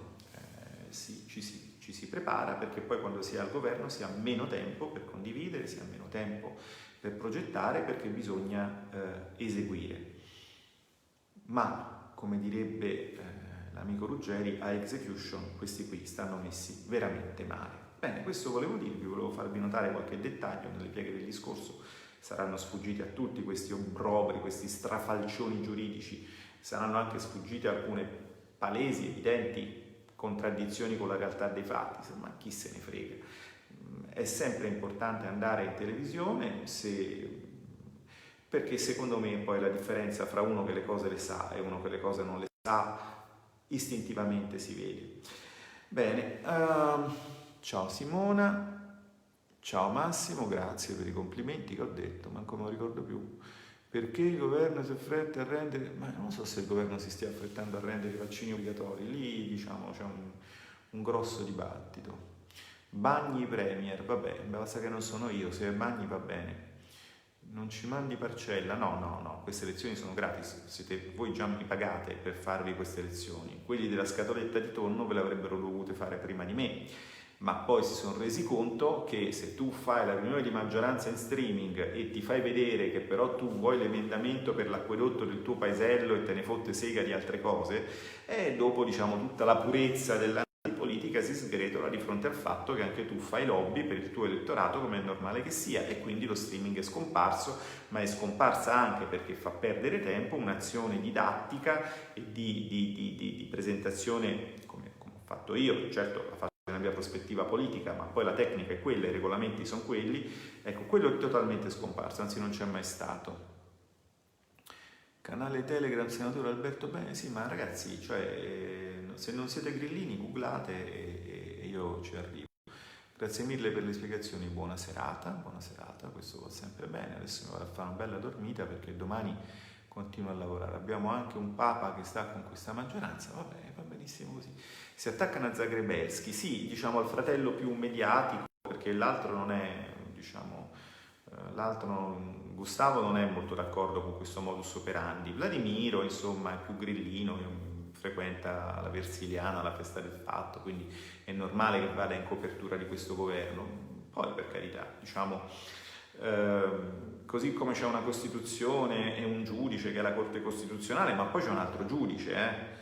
Ci ci si prepara, perché poi quando si è al governo si ha meno tempo per condividere, si ha meno tempo per progettare, perché bisogna eseguire. Ma, come direbbe l'amico Ruggeri, a execution questi qui stanno messi veramente male. Bene, questo volevo dirvi, volevo farvi notare qualche dettaglio nelle pieghe del discorso. Saranno sfuggiti a tutti questi obbrobri, questi strafalcioni giuridici, saranno anche sfuggite alcune palesi, evidenti contraddizioni con la realtà dei fatti, insomma, chi se ne frega. È sempre importante andare in televisione perché secondo me poi la differenza fra uno che le cose le sa e uno che le cose non le sa istintivamente si vede. Bene, ciao Simona, ciao Massimo, grazie per i complimenti che ho detto, manco me lo ricordo più. Perché il governo si affretta a rendere, ma non so se il governo si stia affrettando a rendere i vaccini obbligatori, lì diciamo c'è un grosso dibattito. Bagni Premier, vabbè, basta che non sono io, se è Bagni va bene. Non ci mandi parcella? No, queste lezioni sono gratis, voi già mi pagate per farvi queste lezioni. Quelli della scatoletta di tonno ve le avrebbero dovute fare prima di me, ma poi si sono resi conto che se tu fai la riunione di maggioranza in streaming e ti fai vedere che però tu vuoi l'emendamento per l'acquedotto del tuo paesello e te ne fotte sega di altre cose, e dopo diciamo tutta la purezza della politica si sgretola di fronte al fatto che anche tu fai lobby per il tuo elettorato, come è normale che sia, e quindi lo streaming è scomparso, ma è scomparsa anche perché fa perdere tempo un'azione didattica e di presentazione come ho fatto io. Certo, la faccio nella mia prospettiva politica, ma poi la tecnica è quella, i regolamenti sono quelli. Ecco, quello è totalmente scomparso, anzi non c'è mai stato. Canale Telegram, senatore Alberto Bene, sì, ma ragazzi, cioè, se non siete grillini, googlate e io ci arrivo. Grazie mille per le spiegazioni, buona serata, questo va sempre bene. Adesso mi vado a fare una bella dormita perché domani continuo a lavorare. Abbiamo anche un Papa che sta con questa maggioranza, va bene, va benissimo così. Si attaccano a Zagrebelski, sì, diciamo al fratello più mediatico, perché l'altro non è, diciamo, Gustavo non è molto d'accordo con questo modus operandi. Vladimiro, insomma, è più grillino, frequenta la Versiliana, la festa del fatto, quindi è normale che vada in copertura di questo governo. Poi, per carità, diciamo, così come c'è una Costituzione e un giudice che è la Corte Costituzionale, ma poi c'è un altro giudice,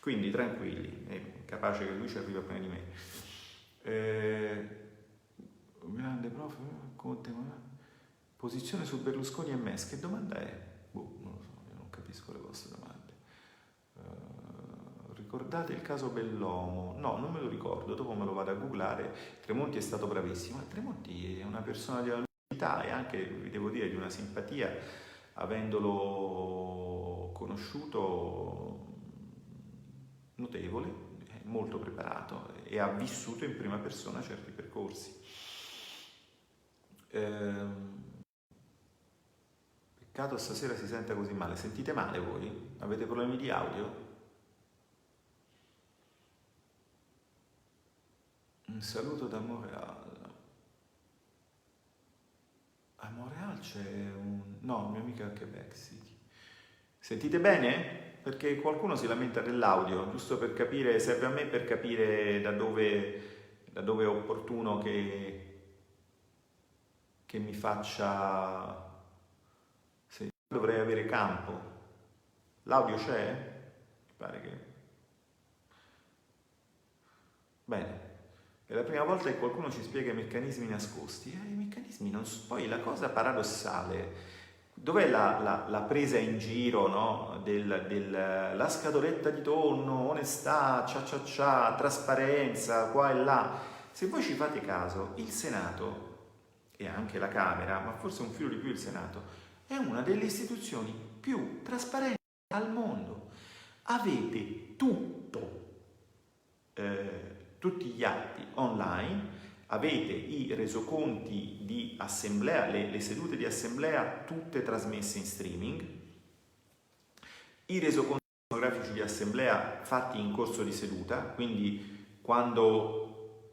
quindi tranquilli, è capace che lui ci arriva prima di me. Grande prof, Conte, posizione su Berlusconi e MES, che domanda è? Non lo so, io non capisco le vostre domande. Ricordate il caso Bellomo? No, non me lo ricordo, dopo me lo vado a googlare. Tremonti è stato bravissimo, Tremonti è una persona di un'unità e anche, vi devo dire, di una simpatia, avendolo conosciuto, notevole, molto preparato e ha vissuto in prima persona certi percorsi. Peccato stasera si senta così male. Sentite male voi? Avete problemi di audio? Un saluto da Montreal. A Montreal c'è un... no, il mio amico è a Quebec City. Sentite bene? Perché qualcuno si lamenta dell'audio, giusto per capire, serve a me per capire da dove è opportuno che mi faccia... Se dovrei avere campo. L'audio c'è? Mi pare che... Bene. È la prima volta che qualcuno ci spiega i meccanismi nascosti. I meccanismi non so... Poi la cosa paradossale, dov'è la presa in giro, no? La scatoletta di tonno, onestà, trasparenza, qua e là. Se voi ci fate caso, il Senato e anche la Camera, ma forse un filo di più il Senato, è una delle istituzioni più trasparenti al mondo. Avete tutti gli atti online, avete i resoconti di assemblea, le sedute di assemblea tutte trasmesse in streaming, i resoconti fotografici di assemblea fatti in corso di seduta, quindi quando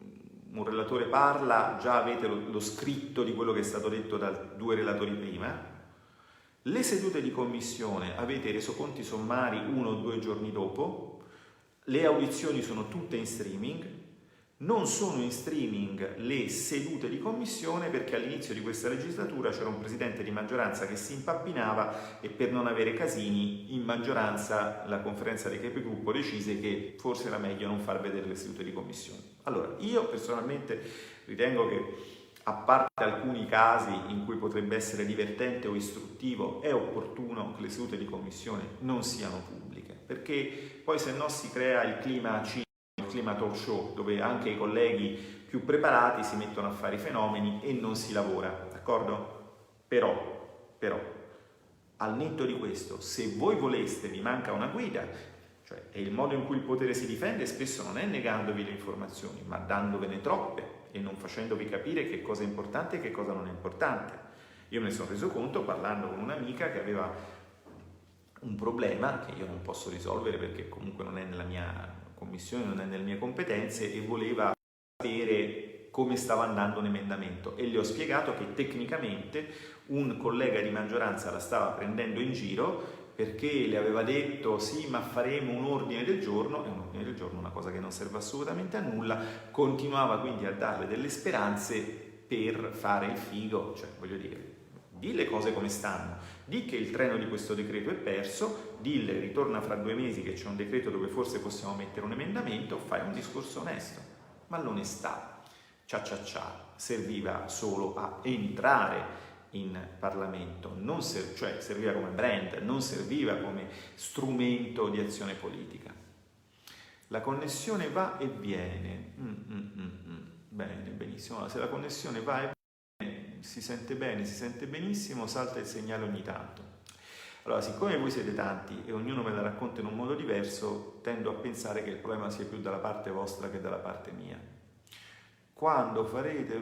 un relatore parla già avete lo scritto di quello che è stato detto da due relatori prima. Le sedute di commissione avete i resoconti sommari 1 o 2 giorni dopo, le audizioni sono tutte in streaming, Non sono in streaming le sedute di commissione perché all'inizio di questa legislatura c'era un presidente di maggioranza che si impappinava e per non avere casini in maggioranza la conferenza dei capigruppo decise che forse era meglio non far vedere le sedute di commissione. Allora, io personalmente ritengo che, a parte alcuni casi in cui potrebbe essere divertente o istruttivo, è opportuno che le sedute di commissione non siano pubbliche, perché poi se no si crea il clima talk show, dove anche i colleghi più preparati si mettono a fare i fenomeni e non si lavora, d'accordo? Però, al netto di questo, se voi voleste, vi manca una guida, cioè è il modo in cui il potere si difende, spesso non è negandovi le informazioni, ma dandovene troppe e non facendovi capire che cosa è importante e che cosa non è importante. Io me ne sono reso conto parlando con un'amica che aveva un problema che io non posso risolvere perché comunque non è nella mia commissione, non è nelle mie competenze, e voleva sapere come stava andando un emendamento e le ho spiegato che tecnicamente un collega di maggioranza la stava prendendo in giro perché le aveva detto sì ma faremo un ordine del giorno, e un ordine del giorno è una cosa che non serve assolutamente a nulla, continuava quindi a darle delle speranze per fare il figo, cioè voglio dire, di le cose come stanno, di che il treno di questo decreto è perso, dille ritorna fra 2 mesi che c'è un decreto dove forse possiamo mettere un emendamento, fai un discorso onesto. Ma l'onestà, serviva solo a entrare in Parlamento, cioè serviva come brand, non serviva come strumento di azione politica. La connessione va e viene. Bene, benissimo. Se la connessione va e viene, si sente bene, si sente benissimo, salta il segnale ogni tanto. Allora, siccome voi siete tanti e ognuno me la racconta in un modo diverso, tendo a pensare che il problema sia più dalla parte vostra che dalla parte mia. Quando farete...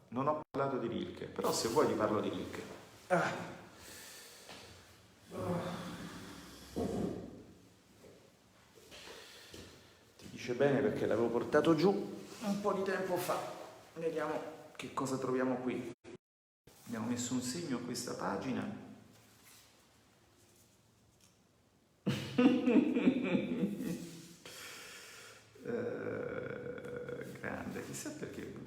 Non ho parlato di Rilke, però se vuoi ti parlo di Rilke. Ti dice bene perché l'avevo portato giù un po' di tempo fa. Vediamo che cosa troviamo qui. Abbiamo messo un segno a questa pagina. Grande, chissà perché.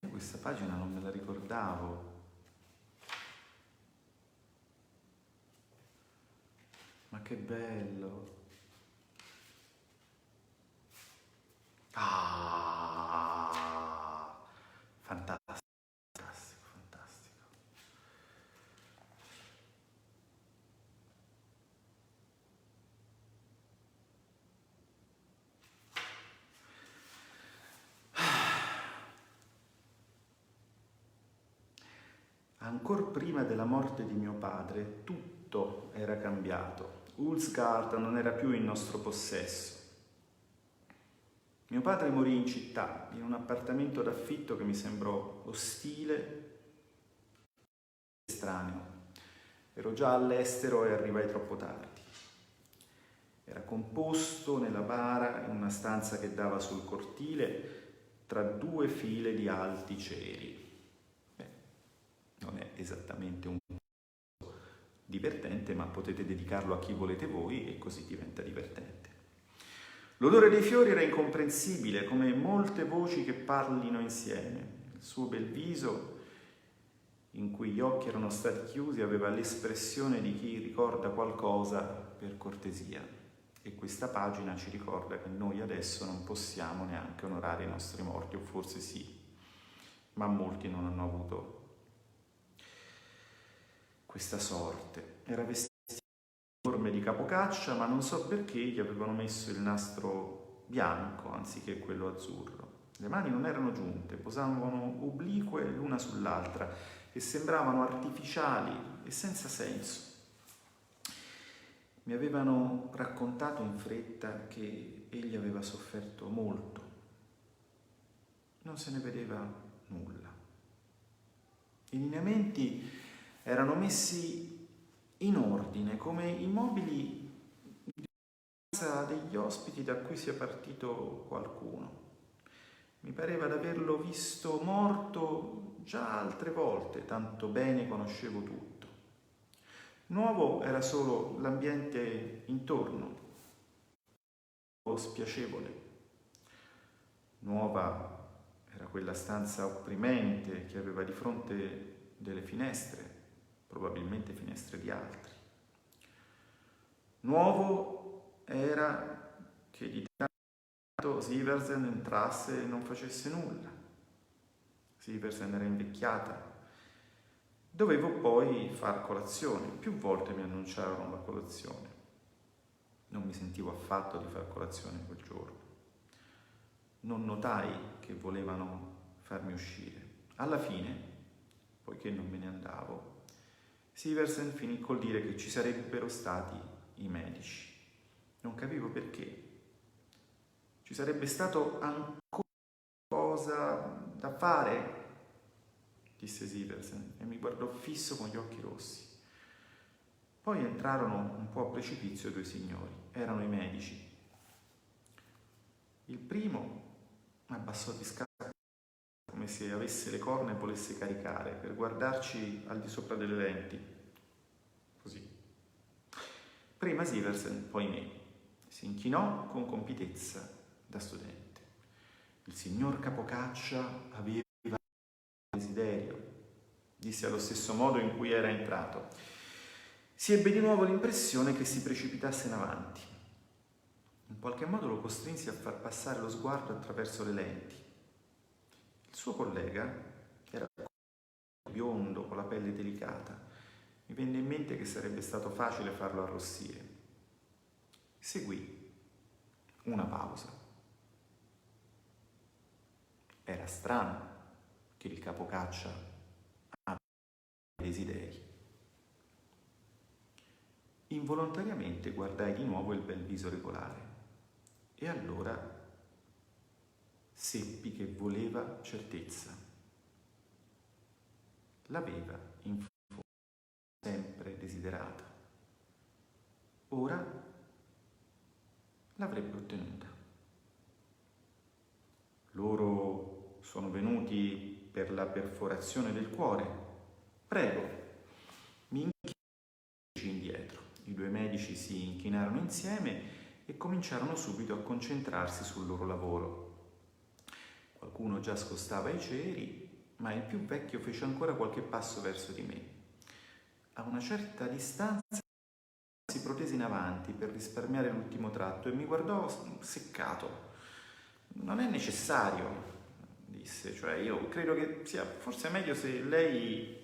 Questa pagina non me la ricordavo. Ma che bello! Ah, fantastico, fantastico, fantastico. Ancor prima della morte di mio padre, tutto era cambiato. Ulsgaard non era più in nostro possesso. Mio padre morì in città, in un appartamento d'affitto che mi sembrò ostile e estraneo. Ero già all'estero e arrivai troppo tardi. Era composto nella bara in una stanza che dava sul cortile tra 2 file di alti ceri. Non è esattamente un divertente, ma potete dedicarlo a chi volete voi e così diventa divertente. L'odore dei fiori era incomprensibile, come molte voci che parlino insieme. Il suo bel viso, in cui gli occhi erano stati chiusi, aveva l'espressione di chi ricorda qualcosa per cortesia. E questa pagina ci ricorda che noi adesso non possiamo neanche onorare i nostri morti, o forse sì, ma molti non hanno avuto questa sorte. Era vestito forme di capocaccia, ma non so perché gli avevano messo il nastro bianco anziché quello azzurro. Le mani non erano giunte, posavano oblique l'una sull'altra e sembravano artificiali e senza senso. Mi avevano raccontato in fretta che egli aveva sofferto molto. Non se ne vedeva nulla. I lineamenti erano messi in ordine, come i mobili di casa degli ospiti da cui sia partito qualcuno. Mi pareva di averlo visto morto già altre volte, tanto bene conoscevo tutto. Nuovo era solo l'ambiente intorno, spiacevole. Nuova era quella stanza opprimente che aveva di fronte delle finestre, probabilmente finestre di altri. Nuovo era che di tanto Siversen entrasse e non facesse nulla. Siversen era invecchiata. Dovevo poi far colazione. Più volte mi annunciarono la colazione. Non mi sentivo affatto di far colazione quel giorno. Non notai che volevano farmi uscire. Alla fine, poiché non me ne andavo, Siversen finì col dire che ci sarebbero stati i medici. Non capivo perché. Ci sarebbe stato ancora qualcosa da fare? Disse Siversen e mi guardò fisso con gli occhi rossi. Poi entrarono un po' a precipizio due signori. Erano i medici. Il primo abbassò di scala come se avesse le corna e volesse caricare per guardarci al di sopra delle lenti. Così. Prima Siversen, poi me. Si inchinò con compitezza da studente. Il signor Capocaccia aveva desiderio, disse allo stesso modo in cui era entrato. Si ebbe di nuovo l'impressione che si precipitasse in avanti. In qualche modo lo costrinsi a far passare lo sguardo attraverso le lenti. Il suo collega era biondo, con la pelle delicata. Mi venne in mente che sarebbe stato facile farlo arrossire. Seguì una pausa. Era strano che il Capocaccia abbia desideri. Involontariamente guardai di nuovo il bel viso regolare e allora seppi che voleva certezza. L'aveva in fondo sempre desiderata. Ora l'avrebbe ottenuta. Loro sono venuti per la perforazione del cuore. Prego, mi inchini indietro. I due medici si inchinarono insieme e cominciarono subito a concentrarsi sul loro lavoro. Qualcuno già scostava i ceri, ma il più vecchio fece ancora qualche passo verso di me. A una certa distanza si protese in avanti per risparmiare l'ultimo tratto e mi guardò seccato. Non è necessario, disse, cioè io credo che sia forse meglio se lei...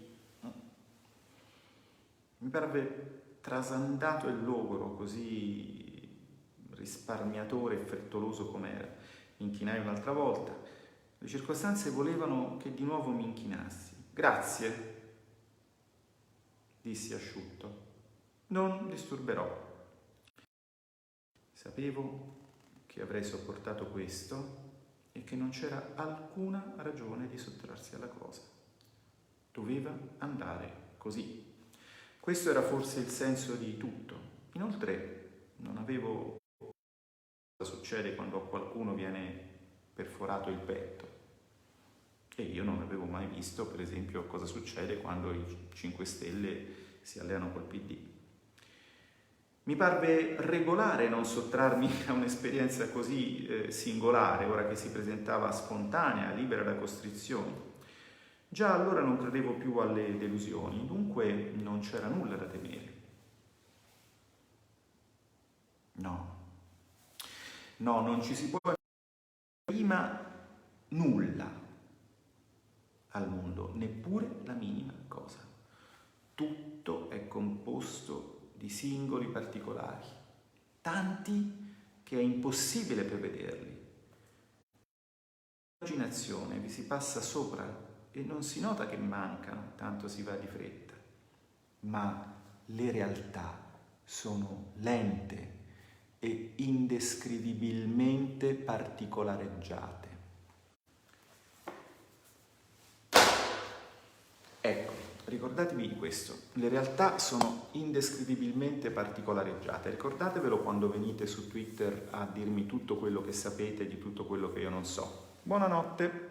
Mi parve trasandato e logoro, così risparmiatore e frettoloso com'era. Mi inchinai un'altra volta. Le circostanze volevano che di nuovo mi inchinassi. Grazie, dissi asciutto. Non disturberò. Sapevo che avrei sopportato questo e che non c'era alcuna ragione di sottrarsi alla cosa. Doveva andare così. Questo era forse il senso di tutto. Inoltre non avevo cosa succede quando a qualcuno viene perforato il petto. E io non avevo mai visto, per esempio, cosa succede quando i 5 Stelle si alleano col PD. Mi parve regolare non sottrarmi a un'esperienza così singolare, ora che si presentava spontanea, libera da costrizioni. Già allora non credevo più alle delusioni, dunque non c'era nulla da temere. No, non ci si può prima nulla al mondo, neppure la minima cosa. Tutto è composto di singoli particolari, tanti che è impossibile prevederli. L'immaginazione vi si passa sopra e non si nota che mancano, tanto si va di fretta. Ma le realtà sono lente e indescrivibilmente particolareggiate. Ecco, ricordatevi di questo, le realtà sono indescrivibilmente particolareggiate, ricordatevelo quando venite su Twitter a dirmi tutto quello che sapete di tutto quello che io non so. Buonanotte!